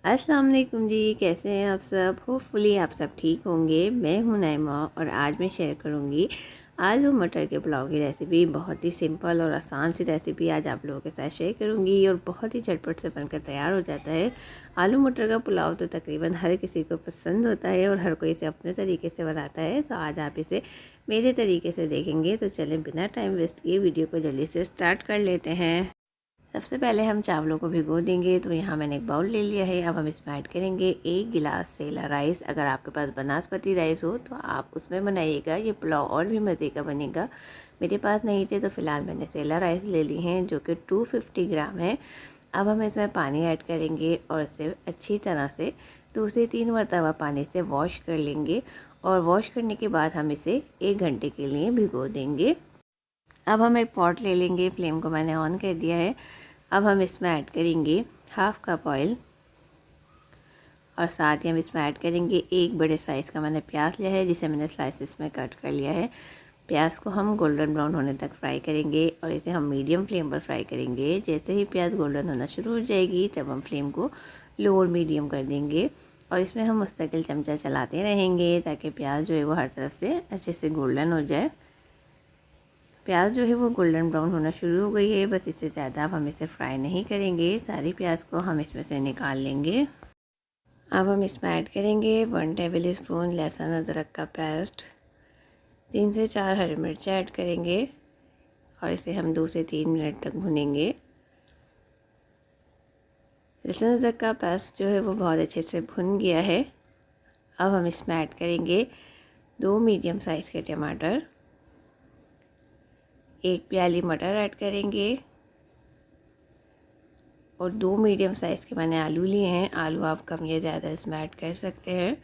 अस्सलाम वालेकुम जी, कैसे हैं आप सब। होपफुली आप सब ठीक होंगे। मैं हूं नईमा और आज मैं शेयर करूंगी आलू मटर के पुलाव की रेसिपी। बहुत ही सिंपल और आसान सी रेसिपी आज आप लोगों के साथ शेयर करूंगी और बहुत ही झटपट से बनकर तैयार हो जाता है। आलू मटर का पुलाव तो तकरीबन हर किसी को पसंद होता है और हर कोई इसे अपने तरीके से बनाता है। तो आज आप इसे मेरे तरीके से देखेंगे। तो चलें बिना टाइम वेस्ट किए वीडियो को जल्दी से स्टार्ट कर लेते हैं। सबसे पहले हम चावलों को भिगो देंगे। तो यहाँ मैंने एक बाउल ले लिया है। अब हम इसमें ऐड करेंगे 1 गिलास सेला राइस। अगर आपके पास बनास्पति राइस हो तो आप उसमें बनाइएगा, ये पुलाव और भी मज़े का बनेगा। मेरे पास नहीं थे तो फ़िलहाल मैंने सेला राइस ले ली हैं जो कि 250 ग्राम है। अब हम इसमें पानी ऐड करेंगे और इसे अच्छी तरह से 2 से 3 मरतबा पानी से वॉश कर लेंगे और वॉश करने के बाद हम इसे 1 घंटे के लिए भिगो देंगे। अब हम एक पॉट ले लेंगे, फ्लेम को मैंने ऑन कर दिया है। अब हम इसमें ऐड करेंगे 1/2 कप ऑयल और साथ ही हम इसमें ऐड करेंगे 1 बड़े साइज़ का मैंने प्याज लिया है जिसे मैंने स्लाइसेस में कट कर लिया है। प्याज को हम गोल्डन ब्राउन होने तक फ्राई करेंगे और इसे हम मीडियम फ्लेम पर फ्राई करेंगे। जैसे ही प्याज गोल्डन होना शुरू हो जाएगी तब हम फ्लेम को लो और मीडियम कर देंगे और इसमें हम मुस्तकिल चमचा चलाते रहेंगे ताकि प्याज जो है वो हर तरफ से अच्छे से गोल्डन हो जाए। प्याज जो है वो गोल्डन ब्राउन होना शुरू हो गई है, बस इससे ज़्यादा अब हम इसे फ्राई नहीं करेंगे। सारी प्याज को हम इसमें से निकाल लेंगे। अब हम इसमें ऐड करेंगे 1 टेबल स्पून लहसुन अदरक का पेस्ट, 3 से 4 हरी मिर्च ऐड करेंगे और इसे हम 2 से 3 मिनट तक भुनेंगे। लहसुन अदरक का पेस्ट जो है वो बहुत अच्छे से भुन गया है। अब हम इसमें ऐड करेंगे 2 मीडियम साइज़ के टमाटर, 1 प्याली मटर ऐड करेंगे और 2 मीडियम साइज़ के मैंने आलू लिए हैं। आलू आप कम या ज़्यादा इसमें ऐड कर सकते हैं।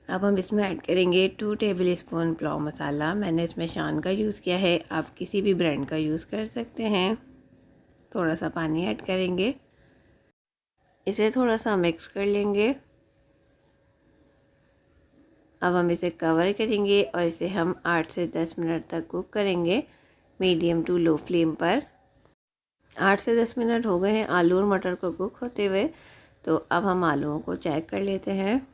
अब हम इसमें ऐड करेंगे 2 टेबल स्पून पुलाव मसाला। मैंने इसमें शान का यूज़ किया है, आप किसी भी ब्रांड का यूज़ कर सकते हैं। थोड़ा सा पानी ऐड करेंगे, इसे थोड़ा सा मिक्स कर लेंगे। अब हम इसे कवर करेंगे और इसे हम 8 से 10 मिनट तक कुक करेंगे मीडियम टू लो फ्लेम पर। 8 से 10 मिनट हो गए हैं आलू और मटर को कुक होते हुए। तो अब हम आलूओं को चेक कर लेते हैं।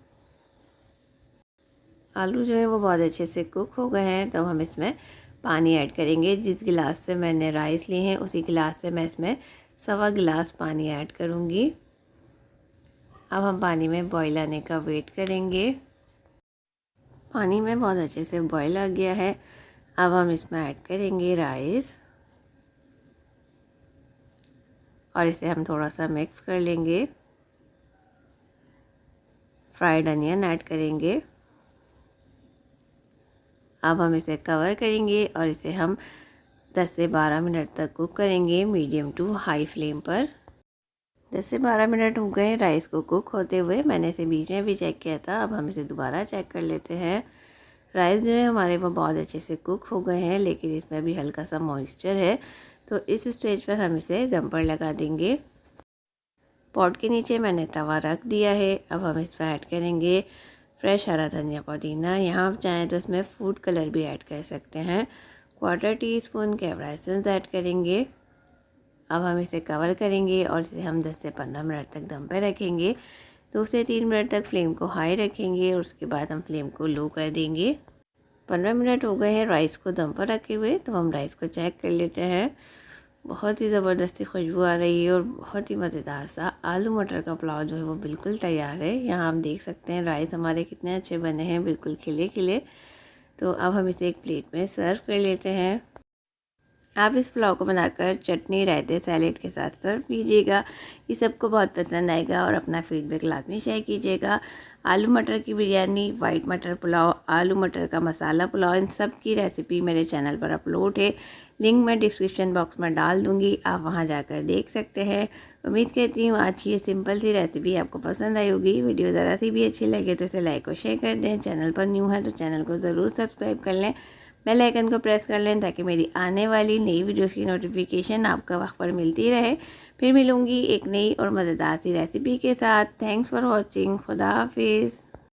आलू जो है वो बहुत अच्छे से कुक हो गए हैं। तो हम इसमें पानी ऐड करेंगे। जिस गिलास से मैंने राइस लिए हैं उसी गिलास से मैं इसमें 1.25 गिलास पानी ऐड करूँगी। अब हम पानी में बॉईल आने का वेट करेंगे। पानी में बहुत अच्छे से बॉईल आ गया है। अब हम इसमें ऐड करेंगे राइस और इसे हम थोड़ा सा मिक्स कर लेंगे। फ्राइड अनियन ऐड करेंगे। अब हम इसे कवर करेंगे और इसे हम 10 से 12 मिनट तक कुक करेंगे मीडियम टू हाई फ्लेम पर। 10 से 12 मिनट हो गए राइस को कुक होते हुए। मैंने इसे बीच में भी चेक किया था। अब हम इसे दोबारा चेक कर लेते हैं। राइस जो है हमारे वो बहुत अच्छे से कुक हो गए हैं, लेकिन इसमें भी हल्का सा मॉइस्चर है। तो इस स्टेज पर हम इसे दम पर लगा देंगे। पॉट के नीचे मैंने तवा रख दिया है। अब हम इसमें ऐड करेंगे फ्रेश हरा धनिया पुदीना। यहाँ आप चाहें तो इसमें फूड कलर भी ऐड कर सकते हैं। 1/4 टीस्पून कैवड़ा एसेंस ऐड करेंगे। अब हम इसे कवर करेंगे और इसे हम 10 से 15 मिनट तक दम पर रखेंगे। 2 से 3 मिनट तक फ्लेम को हाई रखेंगे और उसके बाद हम फ्लेम को लो कर देंगे। 15 मिनट हो गए हैं राइस को दम पर रखे हुए। तो हम राइस को चेक कर लेते हैं। बहुत ही ज़बरदस्ती खुशबू आ रही है और बहुत ही मज़ेदार सा आलू मटर का पुलाव जो है वो बिल्कुल तैयार है। यहाँ आप देख सकते हैं राइस हमारे कितने अच्छे बने हैं, बिल्कुल खिले खिले। तो अब हम इसे एक प्लेट में सर्व कर लेते हैं। आप इस पुलाव को बनाकर चटनी, रायते, सैलेड के साथ सर्व कीजिएगा। ये सबको बहुत पसंद आएगा और अपना फीडबैक लाजमी शेयर कीजिएगा। आलू मटर की बिरयानी, वाइट मटर पुलाव, आलू मटर का मसाला पुलाव, इन सब की रेसिपी मेरे चैनल पर अपलोड है। लिंक मैं डिस्क्रिप्शन बॉक्स में डाल दूँगी, आप वहाँ जाकर देख सकते हैं। उम्मीद करती हूँ आज की ये सिंपल सी रेसिपी आपको पसंद आई होगी। वीडियो ज़रा सी भी अच्छी लगे तो इसे लाइक और शेयर कर दें। चैनल पर न्यू है तो चैनल को ज़रूर सब्सक्राइब कर लें, बेल आइकन को प्रेस कर लें ताकि मेरी आने वाली नई वीडियोस की नोटिफिकेशन आपको वक्त पर मिलती रहे। फिर मिलूँगी एक नई और मज़ेदार सी रेसिपी के साथ। Thanks for watching. खुदा हाफिज़।